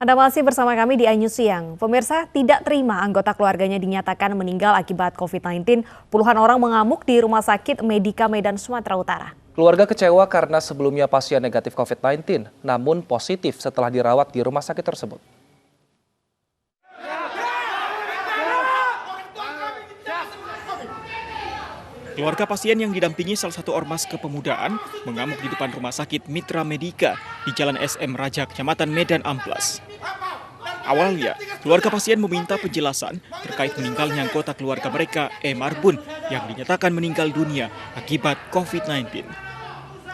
Anda masih bersama kami di iNews Siang. Pemirsa, tidak terima anggota keluarganya dinyatakan meninggal akibat COVID-19. Puluhan orang mengamuk di Rumah Sakit Medika Medan, Sumatera Utara. Keluarga kecewa karena sebelumnya pasien negatif COVID-19, namun positif setelah dirawat di rumah sakit tersebut. Keluarga pasien yang didampingi salah satu ormas kepemudaan mengamuk di depan Rumah Sakit Mitra Medika di Jalan SM Raja, Kecamatan Medan Amplas. Awalnya, keluarga pasien meminta penjelasan terkait meninggalnya anggota keluarga mereka, Marbun, yang dinyatakan meninggal dunia akibat COVID-19.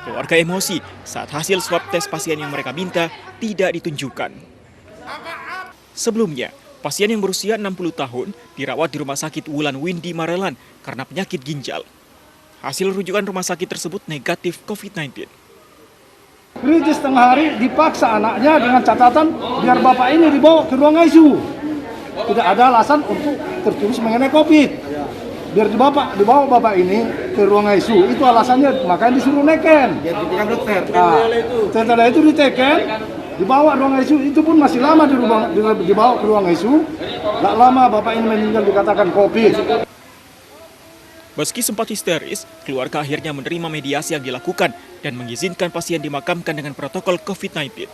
Keluarga emosi saat hasil swab tes pasien yang mereka minta tidak ditunjukkan. Sebelumnya, pasien yang berusia 60 tahun dirawat di Rumah Sakit Wulan Windy Marelan karena penyakit ginjal. Hasil rujukan rumah sakit tersebut negatif COVID-19. Kritis tengah hari dipaksa anaknya dengan catatan biar bapak ini dibawa ke ruang ICU. Tidak ada alasan untuk tertulis mengenai COVID. Biar dibawa bapak ini ke ruang ICU, itu alasannya, makanya disuruh neken. Bukan dokter. Nah, setelah itu diteken, dibawa ruang ICU, itu pun masih lama dibawa ke ruang ICU. Tidak lama bapak ini meninggal dikatakan COVID. Meski sempat histeris, keluarga akhirnya menerima mediasi yang dilakukan dan mengizinkan pasien dimakamkan dengan protokol COVID-19.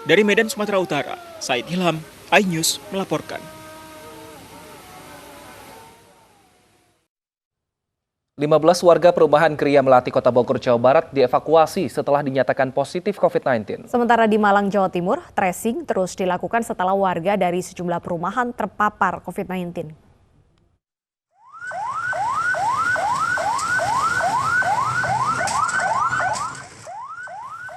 Dari Medan, Sumatera Utara, Said Ilham, iNews melaporkan. 15 warga perumahan Gria Melati, Kota Bogor, Jawa Barat dievakuasi setelah dinyatakan positif COVID-19. Sementara di Malang, Jawa Timur, tracing terus dilakukan setelah warga dari sejumlah perumahan terpapar COVID-19.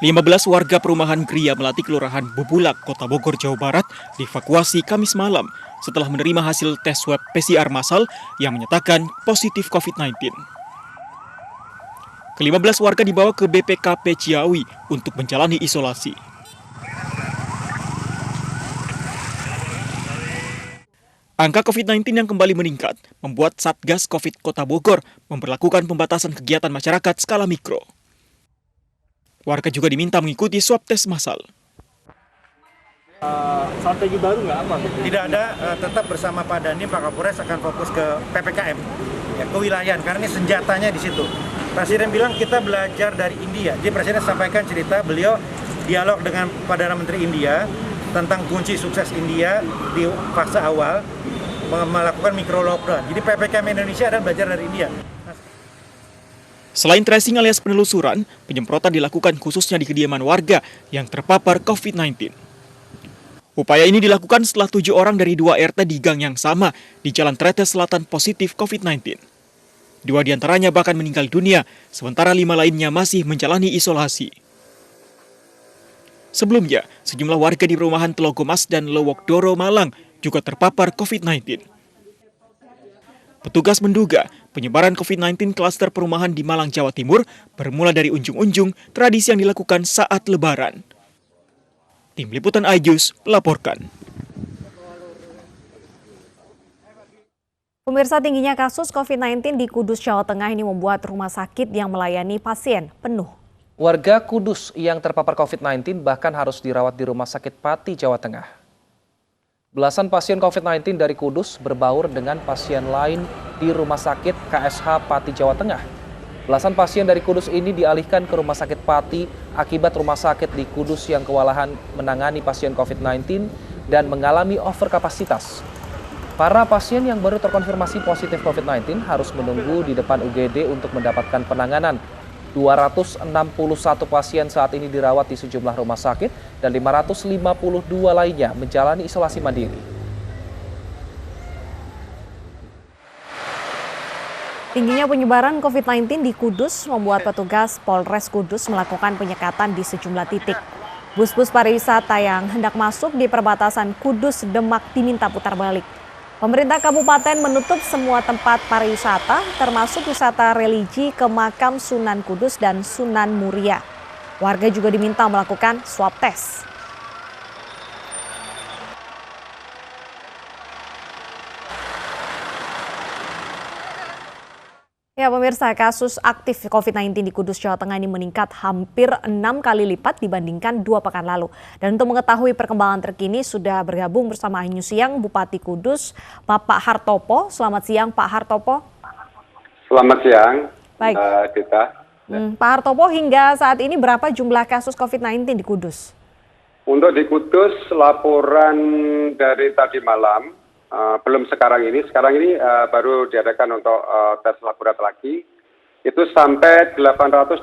Lima belas warga perumahan Gria Melati, Kelurahan Bubulak, Kota Bogor, Jawa Barat dievakuasi Kamis malam setelah menerima hasil tes swab PCR massal yang menyatakan positif COVID-19. Ke-15 warga dibawa ke BPKP Ciawi untuk menjalani isolasi. Angka COVID-19 yang kembali meningkat membuat Satgas COVID Kota Bogor memberlakukan pembatasan kegiatan masyarakat skala mikro. Warga juga diminta mengikuti swab tes massal. Strategi baru nggak apa? Tidak ada, tetap bersama Pak Dandim, Pak Kapolres akan fokus ke PPKM, ya, kewilayahan, karena ini senjatanya di situ. Presiden bilang kita belajar dari India. Jadi Presiden sampaikan cerita beliau dialog dengan Perdana Menteri India tentang kunci sukses India di fase awal melakukan micro lockdown. Jadi PPKM Indonesia adalah belajar dari India. Selain tracing alias penelusuran, penyemprotan dilakukan khususnya di kediaman warga yang terpapar COVID-19. Upaya ini dilakukan setelah 7 orang dari 2 RT di gang yang sama di Jalan Tretes Selatan positif COVID-19. 2 diantaranya bahkan meninggal dunia, sementara 5 lainnya masih menjalani isolasi. Sebelumnya, sejumlah warga di perumahan Telogomas dan Lewok Doro, Malang juga terpapar COVID-19. Petugas menduga penyebaran COVID-19 klaster perumahan di Malang, Jawa Timur bermula dari unjung-unjung tradisi yang dilakukan saat Lebaran. Tim Liputan iNews melaporkan. Pemirsa, tingginya kasus COVID-19 di Kudus, Jawa Tengah ini membuat rumah sakit yang melayani pasien penuh. Warga Kudus yang terpapar COVID-19 bahkan harus dirawat di Rumah Sakit Pati, Jawa Tengah. Belasan pasien COVID-19 dari Kudus berbaur dengan pasien lain di Rumah Sakit KSH Pati, Jawa Tengah. Belasan pasien dari Kudus ini dialihkan ke Rumah Sakit Pati akibat rumah sakit di Kudus yang kewalahan menangani pasien COVID-19 dan mengalami overkapasitas. Para pasien yang baru terkonfirmasi positif COVID-19 harus menunggu di depan UGD untuk mendapatkan penanganan. 261 pasien saat ini dirawat di sejumlah rumah sakit dan 552 lainnya menjalani isolasi mandiri. Tingginya penyebaran COVID-19 di Kudus membuat petugas Polres Kudus melakukan penyekatan di sejumlah titik. Bus-bus pariwisata yang hendak masuk di perbatasan Kudus Demak diminta putar balik. Pemerintah kabupaten menutup semua tempat pariwisata, termasuk wisata religi ke makam Sunan Kudus dan Sunan Muria. Warga juga diminta melakukan swab tes. Ya pemirsa, kasus aktif COVID-19 di Kudus, Jawa Tengah ini meningkat hampir 6 kali lipat dibandingkan 2 pekan lalu. Dan untuk mengetahui perkembangan terkini sudah bergabung bersama Ainyu Siang, Bupati Kudus, Bapak Hartopo. Selamat siang Pak Hartopo. Selamat siang, Baik. Dita. Pak Hartopo, hingga saat ini berapa jumlah kasus COVID-19 di Kudus? Untuk di Kudus, laporan dari tadi malam, belum sekarang ini baru diadakan untuk tes laboratorium lagi, itu sampai 822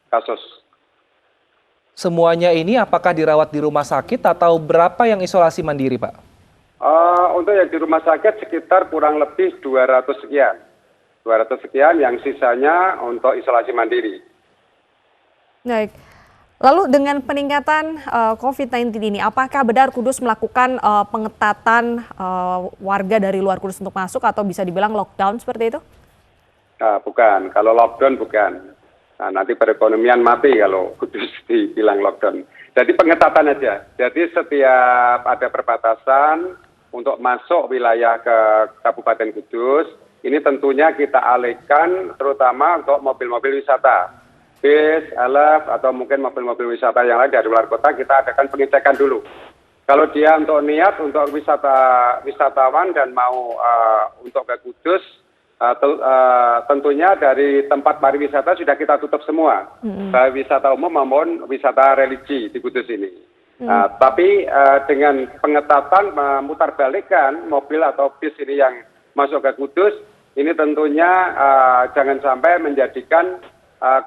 kasus. Semuanya ini apakah dirawat di rumah sakit atau berapa yang isolasi mandiri, Pak? Untuk yang di rumah sakit sekitar kurang lebih 200 sekian. 200 sekian, yang sisanya untuk isolasi mandiri. Baik. Lalu dengan peningkatan COVID-19 ini, apakah benar Kudus melakukan pengetatan warga dari luar Kudus untuk masuk atau bisa dibilang lockdown seperti itu? Bukan, kalau lockdown bukan. Nah, nanti perekonomian mati kalau Kudus dibilang lockdown. Jadi pengetatan aja. Jadi setiap ada perbatasan untuk masuk wilayah ke Kabupaten Kudus, ini tentunya kita alihkan terutama untuk mobil-mobil wisata. Bis, LF, atau mungkin mobil-mobil wisata yang lain dari luar kota, kita adakan pengecekan dulu. Kalau dia untuk niat, untuk wisatawan dan mau untuk ke Kudus, tentunya dari tempat pariwisata sudah kita tutup semua. Wisata umum maupun wisata religi di Kudus ini. Tapi dengan pengetatan memutarbalikkan mobil atau bis ini yang masuk ke Kudus, ini tentunya jangan sampai menjadikan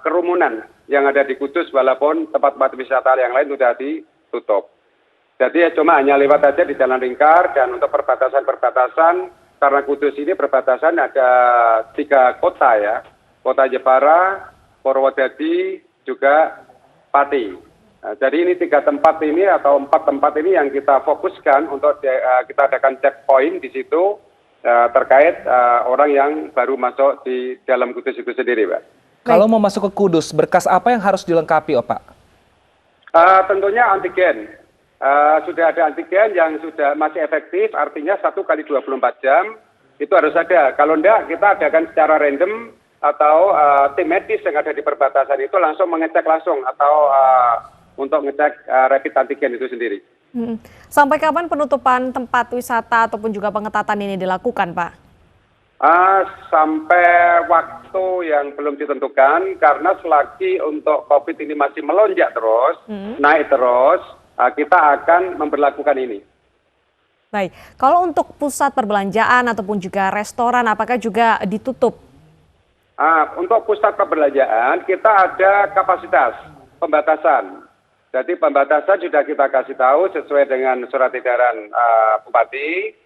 kerumunan yang ada di Kudus walaupun tempat-tempat wisata yang lain sudah ditutup. Jadi cuma hanya lewat aja di jalan lingkar, dan untuk perbatasan-perbatasan, karena Kudus ini perbatasan ada 3 kota ya, Kota Jepara, Purwodadi, juga Pati. Nah, jadi ini 3 tempat ini atau 4 tempat ini yang kita fokuskan untuk kita adakan checkpoint di situ terkait orang yang baru masuk di dalam Kudus itu sendiri, Pak. Kalau mau masuk ke Kudus, berkas apa yang harus dilengkapi, Pak? Tentunya antigen. Sudah ada antigen yang sudah masih efektif, artinya 1 kali 24 jam, itu harus ada. Kalau enggak, kita adakan secara random, atau tim medis yang ada di perbatasan itu langsung mengecek langsung, atau untuk ngecek rapid antigen itu sendiri. Sampai kapan penutupan tempat wisata ataupun juga pengetatan ini dilakukan, Pak? Sampai waktu yang belum ditentukan, karena selagi untuk COVID ini masih melonjak terus, naik terus, kita akan memberlakukan ini. Baik, kalau untuk pusat perbelanjaan ataupun juga restoran, apakah juga ditutup? Untuk pusat perbelanjaan, kita ada kapasitas pembatasan. Jadi pembatasan sudah kita kasih tahu sesuai dengan surat edaran Bupati.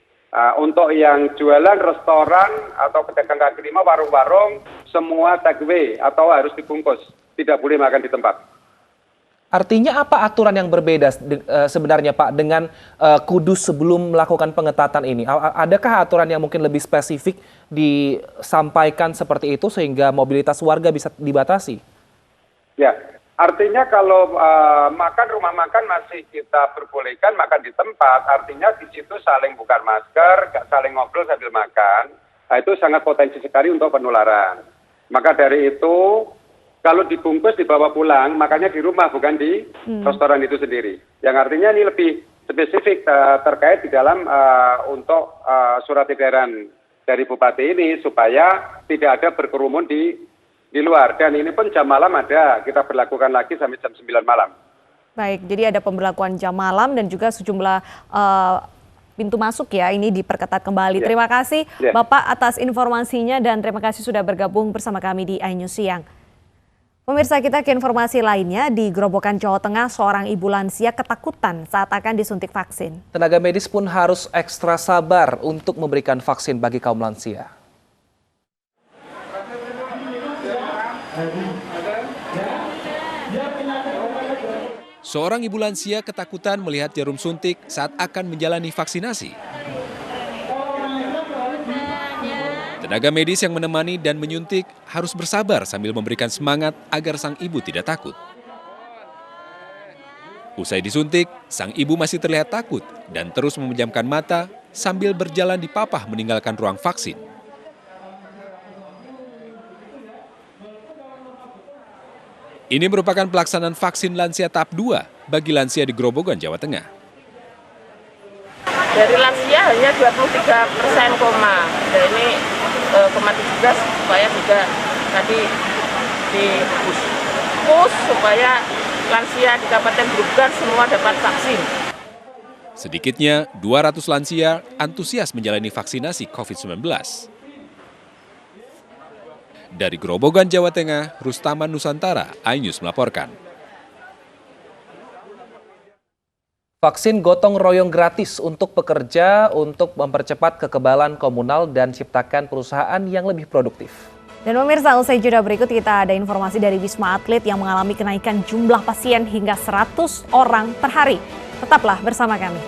Untuk yang jualan restoran atau pedagang kaki lima, warung-warung, semua take away atau harus dibungkus, tidak boleh makan di tempat. Artinya apa aturan yang berbeda sebenarnya, Pak, dengan Kudus sebelum melakukan pengetatan ini? Adakah aturan yang mungkin lebih spesifik disampaikan seperti itu sehingga mobilitas warga bisa dibatasi? Ya, artinya kalau makan, rumah makan masih kita perbolehkan makan di tempat, artinya di situ saling buka masker, saling ngobrol sambil makan, nah itu sangat potensi sekali untuk penularan. Maka dari itu, kalau dibungkus dibawa pulang, makanya di rumah bukan di restoran itu sendiri. Yang artinya ini lebih spesifik terkait di dalam untuk surat edaran dari Bupati ini supaya tidak ada berkerumun di luar. Dan ini pun jam malam ada, kita berlakukan lagi sampai jam 9 malam. Baik, jadi ada pemberlakuan jam malam dan juga sejumlah pintu masuk ya, ini diperketat kembali. Ya. Terima kasih Ya. Bapak atas informasinya dan terima kasih sudah bergabung bersama kami di Ainyu Siang. Pemirsa, kita ke informasi lainnya. Di Grobogan, Jawa Tengah, seorang ibu lansia ketakutan saat akan disuntik vaksin. Tenaga medis pun harus ekstra sabar untuk memberikan vaksin bagi kaum lansia. Seorang ibu lansia ketakutan melihat jarum suntik saat akan menjalani vaksinasi. Tenaga medis yang menemani dan menyuntik harus bersabar sambil memberikan semangat agar sang ibu tidak takut. Usai disuntik, sang ibu masih terlihat takut dan terus memejamkan mata sambil berjalan di papah meninggalkan ruang vaksin. Ini merupakan pelaksanaan vaksin lansia tahap 2 bagi lansia di Grobogan, Jawa Tengah. Dari lansia hanya 23%, dan ini tugas supaya juga tadi push supaya lansia di Kabupaten Grobogan semua dapat vaksin. Sedikitnya 200 lansia antusias menjalani vaksinasi COVID-19. Dari Grobogan, Jawa Tengah, Rustaman Nusantara, iNews melaporkan. Vaksin gotong royong gratis untuk pekerja untuk mempercepat kekebalan komunal dan ciptakan perusahaan yang lebih produktif. Dan pemirsa, usai jeda berikut kita ada informasi dari Wisma Atlet yang mengalami kenaikan jumlah pasien hingga 100 orang per hari. Tetaplah bersama kami.